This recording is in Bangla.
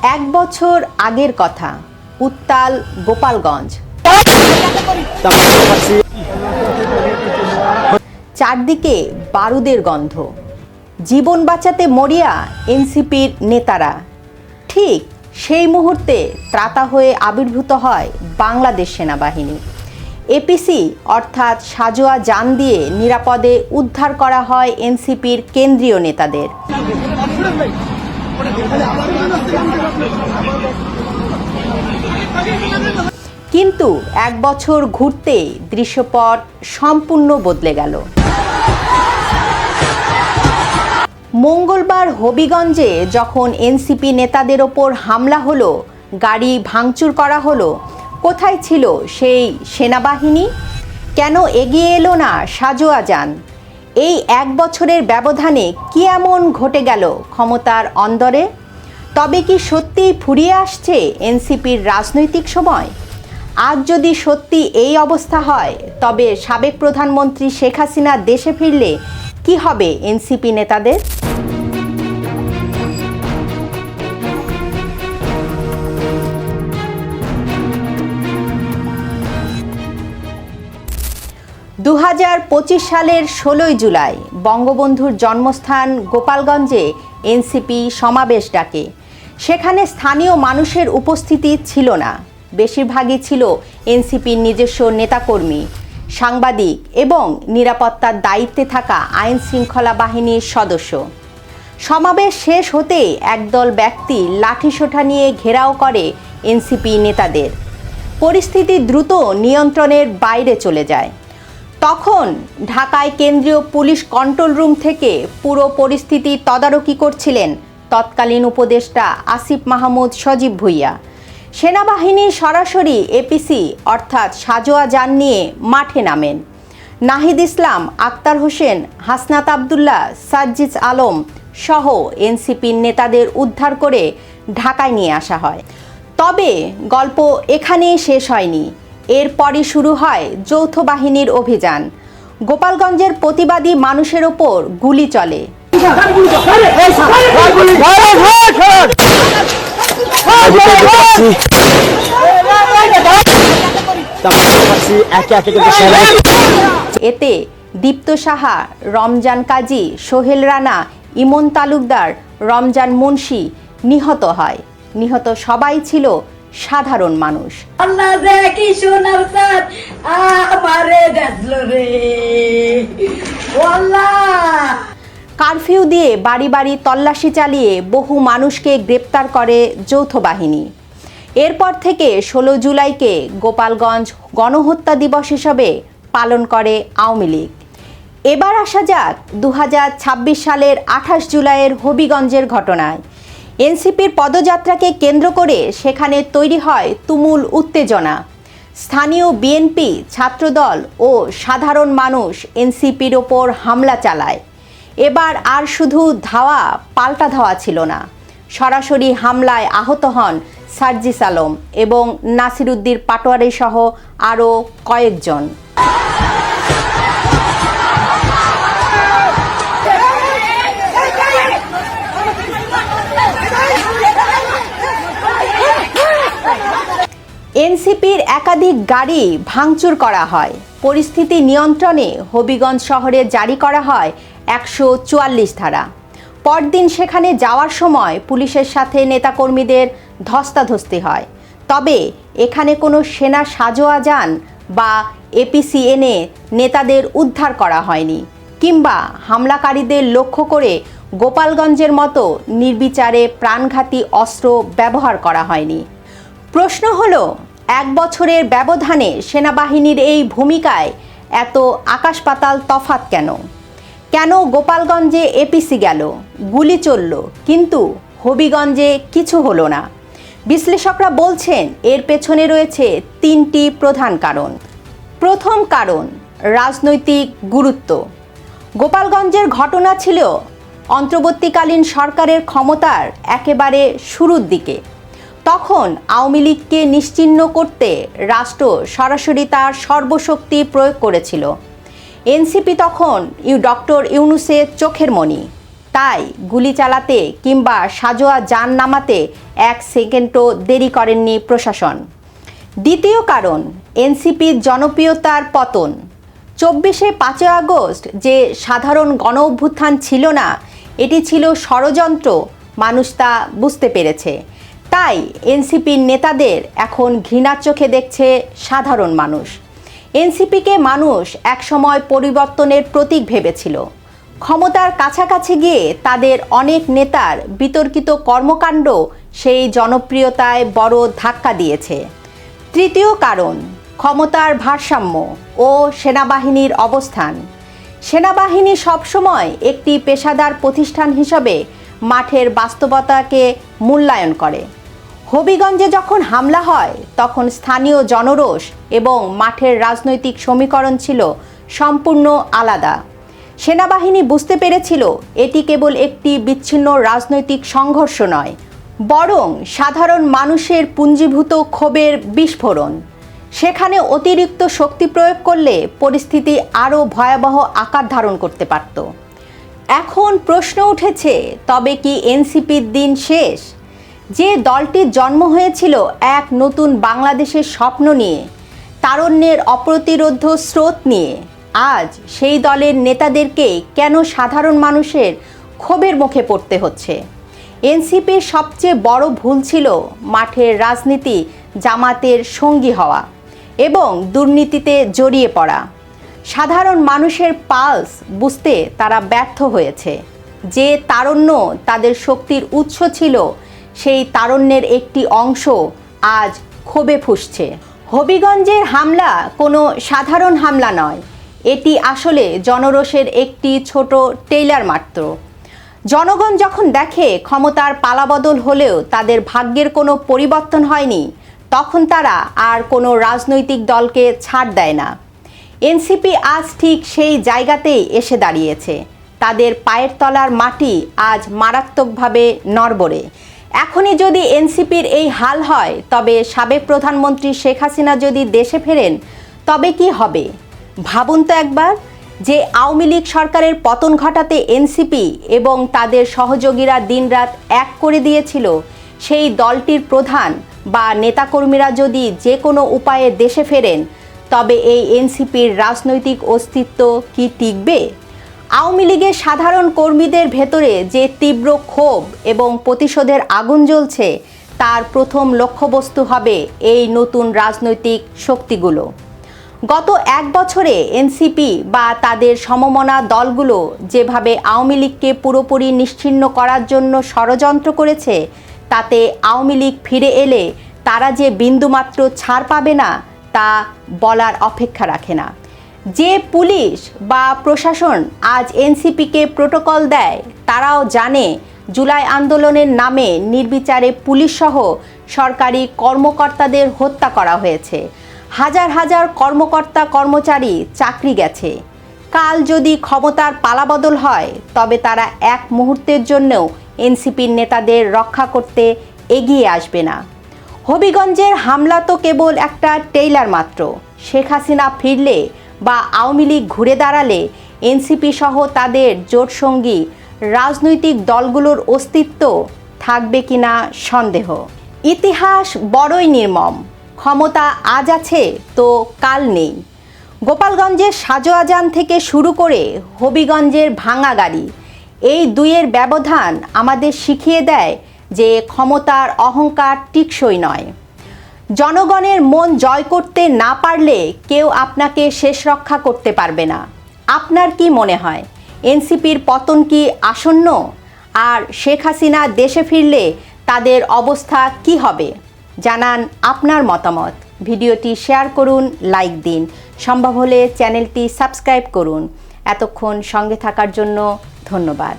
এক বছর আগের কথা, উত্তাল গোপালগঞ্জ। চারদিকে বারুদের গন্ধ। জীবন বাঁচাতে মরিয়া এনসিপির নেতারা। ঠিক সেই মুহূর্তে ত্রাতা হয়ে আবির্ভূত হয় বাংলাদেশ সেনাবাহিনী। এপিসি অর্থাৎ সাজোয়া যান দিয়ে নিরাপদে উদ্ধার করা হয় এনসিপির কেন্দ্রীয় নেতাদের। কিন্তু এক বছর ঘুরতেই দৃশ্যপট সম্পূর্ণ বদলে গেল। মঙ্গলবার হবিগঞ্জে যখন এনসিপি নেতাদের ওপর হামলা হলো, গাড়ি ভাঙচুর করা হলো, কোথায় ছিল সেই সেনাবাহিনী? কেন এগিয়ে এলো না সাজোয়া যান? এই এক বছরের ব্যবধানে কি এমন ঘটে গেল ক্ষমতার অন্দরে? তবে কি সত্যিই ফুরিয়ে আসছে এনসিপির রাজনৈতিক সময়? আজ যদি সত্যি এই অবস্থা হয়, তবে সাবেক প্রধানমন্ত্রী শেখ হাসিনা দেশে ফিরলে কি হবে এনসিপি নেতাদের? সালের 16 জুলাই বঙ্গবন্ধুর জন্মস্থান গোপালগঞ্জে এনসিপি সমাবেশ ডাকে। সেখানে স্থানীয় মানুষের উপস্থিতি ছিল না। বেশিরভাগই ছিল এনসিপির নিজস্ব নেতাকর্মী, সাংবাদিক এবং নিরাপত্তার দায়িত্বে থাকা আইন শৃঙ্খলা বাহিনীর সদস্য। সমাবেশ শেষ হতেই একদল ব্যক্তি লাঠিসোঁটা নিয়ে ঘেরাও করে এনসিপি নেতাদের। পরিস্থিতি দ্রুত নিয়ন্ত্রণের বাইরে চলে যায়। তখন ঢাকায় কেন্দ্রীয় পুলিশ কন্ট্রোল রুম থেকে পুরো পরিস্থিতি তদারকি করছিলেন তৎকালীন উপদেষ্টা আসিফ মাহমুদ সজীব ভুঁইয়া। সেনাবাহিনী সরাসরি এপিসি অর্থাৎ সাজোয়া যান নিয়ে মাঠে নামেন। নাহিদ ইসলাম, আক্তার হোসেন, হাসনাত আবদুল্লাহ, সাজ্জিদ আলম সহ এনসিপির নেতাদের উদ্ধার করে ঢাকায় নিয়ে আসা হয়। তবে গল্প এখানেই শেষ হয়নি। এরপরই শুরু হয় যৌথ বাহিনীর অভিযান। গোপালগঞ্জের প্রতিবাদী মানুষের ওপর গুলি চলে। এতে দীপ্ত সাহা, রমজান কাজী, সোহেল রানা, ইমন তালুকদার, রমজান মুন্সি নিহত হয়। নিহত সবাই ছিল সাধারণ মানুষ। কারফিউ দিয়ে বাড়ি বাড়ি তল্লাশি চালিয়ে বহু মানুষকে গ্রেপ্তার করে যৌথ বাহিনী। এরপর থেকে 16 জুলাইকে গোপালগঞ্জ গণহত্যা দিবস হিসাবে পালন করে আওয়ামী লীগ। এবার আসা যাক 2026 সালের 28 জুলাইয়ের হবিগঞ্জের ঘটনায়। এনসিপির পদযাত্রাকে কেন্দ্র করে সেখানে তৈরি হয় তুমুল উত্তেজনা। স্থানীয় বিএনপি, ছাত্রদল ও সাধারণ মানুষ এনসিপির ওপর হামলা চালায়। এবার আর শুধু ধাওয়া পাল্টা ধাওয়া ছিল না, সরাসরি হামলায় আহত হন সাজ্জিদ আলম এবং নাসিরউদ্দিন পাটোয়ারি সহ আরও কয়েকজন। এনসিপির একাধিক গাড়ি ভাঙচুর করা হয়। পরিস্থিতি নিয়ন্ত্রণে হবিগঞ্জ শহরে জারি করা হয় 144 ধারা। পরদিন সেখানে যাওয়ার সময় পুলিশের সাথে নেতাকর্মীদের ধস্তাধস্তি হয়। তবে এখানে কোনো সেনা সাজোয়া যান বা এপিসি এনে নেতাদের উদ্ধার করা হয়নি, কিংবা হামলাকারীদের লক্ষ্য করে গোপালগঞ্জের মতো নির্বিচারে প্রাণঘাতী অস্ত্র ব্যবহার করা হয়নি। প্রশ্ন হলো, এক বছরের ব্যবধানে সেনাবাহিনীর এই ভূমিকায় এত আকাশ পাতাল তফাৎ কেন? কেন গোপালগঞ্জে এপিসি গেল, গুলি চলল, কিন্তু হবিগঞ্জে কিছু হলো না? বিশ্লেষকরা বলছেন এর পেছনে রয়েছে 3টি প্রধান কারণ। প্রথম কারণ, রাজনৈতিক গুরুত্ব। গোপালগঞ্জের ঘটনা ছিল অন্তর্বর্তীকালীন সরকারের ক্ষমতার একেবারে শুরুর দিকে। তখন আওয়ামী লীগকে নিশ্চিহ্ন করতে রাষ্ট্র সরাসরি তার সর্বশক্তি প্রয়োগ করেছিল। এনসিপি তখন ডক্টর ইউনূসের চোখের মণি। তাই গুলি চালাতে কিংবা সাজোয়া যান নামাতে 1 সেকেন্ডও দেরি করেননি প্রশাসন। দ্বিতীয় কারণ, এনসিপির জনপ্রিয়তার পতন। 24শে 5 আগস্ট যে সাধারণ গণ অভ্যুত্থান ছিল না, এটি ছিল ষড়যন্ত্র, মানুষ তা বুঝতে পেরেছে। তাই এনসিপির নেতাদের এখন ঘৃণার চোখে দেখছে সাধারণ মানুষ। এনসিপিকে মানুষ একসময় পরিবর্তনের প্রতীক ভেবেছিল। ক্ষমতার কাছাকাছি গিয়ে তাদের অনেক নেতার বিতর্কিত কর্মকাণ্ড সেই জনপ্রিয়তায় বড় ধাক্কা দিয়েছে। তৃতীয় কারণ, ক্ষমতার ভারসাম্য ও সেনাবাহিনীর অবস্থান। সেনাবাহিনী সবসময় একটি পেশাদার প্রতিষ্ঠান হিসেবে মাঠের বাস্তবতাকে মূল্যায়ন করে। হবিগঞ্জে যখন হামলা হয় তখন স্থানীয় জনরোষ এবং মাঠের রাজনৈতিক সমীকরণ ছিল সম্পূর্ণ আলাদা। সেনাবাহিনী বুঝতে পেরেছিল এটি কেবল একটি বিচ্ছিন্ন রাজনৈতিক সংঘর্ষ নয়, বরং সাধারণ মানুষের পুঞ্জীভূত ক্ষোভের বিস্ফোরণ। সেখানে অতিরিক্ত শক্তি প্রয়োগ করলে পরিস্থিতি আরও ভয়াবহ আকার ধারণ করতে পারত। এখন প্রশ্ন উঠেছে, তবে কি এনসিপির দিন শেষ? যে দলটির জন্ম হয়েছিল এক নতুন বাংলাদেশের স্বপ্ন নিয়ে, তারুণ্যের অপ্রতিরোধ্য স্রোত নিয়ে, আজ সেই দলের নেতাদেরকে কেন সাধারণ মানুষের ক্ষোভের মুখে পড়তে হচ্ছে? এনসিপির সবচেয়ে বড় ভুল ছিল মাঠের রাজনীতি জামাতের সঙ্গী হওয়া এবং দুর্নীতিতে জড়িয়ে পড়া। সাধারণ মানুষের পালস বুঝতে তারা ব্যর্থ হয়েছে। যে তারুণ্য তাদের শক্তির উৎস ছিল, সেই তারুণ্যের একটি অংশ আজ ক্ষোভে ফুঁসছে। হবিগঞ্জের হামলা কোনো সাধারণ হামলা নয়, এটি আসলে জনরোষের একটি ছোট টেইলার মাত্র। জনগণ যখন দেখে ক্ষমতার পালাবদল হলেও তাদের ভাগ্যের কোনো পরিবর্তন হয়নি, তখন তারা আর কোনো রাজনৈতিক দলকে ছাড় দেয় না। এনসিপি আজ ঠিক সেই জায়গাতেই এসে দাঁড়িয়েছে। তাদের পায়ের তলার মাটি আজ মারাত্মকভাবে নড়বড়ে। এখনই যদি এনসিপির এই হাল হয়, তবে সাবেক প্রধানমন্ত্রী শেখ হাসিনা যদি দেশে ফেরেন, তবে কি হবে? ভাবুন তো একবার, যে আওয়ামী লীগ সরকারের পতন ঘটাতে এনসিপি এবং তাদের সহযোগীরা দিনরাত এক করে দিয়েছিল, সেই দলটির প্রধান বা নেতাকর্মীরা যদি যে কোনো উপায়ে দেশে ফেরেন, তবে এই এনসিপির রাজনৈতিক অস্তিত্ব কি টিকবে? আওয়ামী লীগের সাধারণ কর্মীদের ভেতরে যে তীব্র ক্ষোভ এবং প্রতিশোধের আগুন জ্বলছে, তার প্রথম লক্ষ্যবস্তু হবে এই নতুন রাজনৈতিক শক্তিগুলো। গত 1 বছরে এনসিপি বা তাদের সমমনা দলগুলো যেভাবে আওয়ামী লীগকে পুরোপুরি নিশ্চিহ্ন করার জন্য ষড়যন্ত্র করেছে, তাতে আওয়ামী লীগ ফিরে এলে তারা যে বিন্দুমাত্র ছাড় পাবে না, তা বলার অপেক্ষা রাখে না। যে পুলিশ বা প্রশাসন আজ এনসিপিকে প্রোটোকল দেয়, তারাও জানে জুলাই আন্দোলনের নামে নির্বিচারে পুলিশসহ সরকারি কর্মকর্তাদের হত্যা করা হয়েছে। হাজার হাজার কর্মকর্তা কর্মচারী চাকরি গেছে। কাল যদি ক্ষমতার পালাবদল হয়, তবে তারা এক মুহূর্তের জন্যও এনসিপির নেতাদের রক্ষা করতে এগিয়ে আসবে না। হবিগঞ্জের হামলা তো কেবল একটা টেইলার মাত্র। শেখ হাসিনা ফিরলে বা আওয়ামী লীগ ঘুরে দাঁড়ালে এনসিপি সহ তাদের জোটসঙ্গী রাজনৈতিক দলগুলোর অস্তিত্ব থাকবে কিনা সন্দেহ। ইতিহাস বড়ই নির্মম। ক্ষমতা আজ আছে তো কাল নেই। গোপালগঞ্জের সাজোয়া যান থেকে শুরু করে হবিগঞ্জের ভাঙা গাড়ি, এই দুইয়ের ব্যবধান আমাদের শিখিয়ে দেয় যে ক্ষমতার অহংকার টিকসই নয়। জনগণের মন জয় করতে না পারলে কেউ আপনাকে শেষ রক্ষা করতে পারবে না। আপনার কি মনে হয়, এনসিপির পতন কি আসন্ন? আর শেখ হাসিনা দেশে ফিরলে তাদের অবস্থা কি হবে? জানান আপনার মতামত। ভিডিওটি শেয়ার করুন, লাইক দিন, সম্ভব হলে চ্যানেলটি সাবস্ক্রাইব করুন। এতক্ষণ সঙ্গে থাকার জন্য ধন্যবাদ।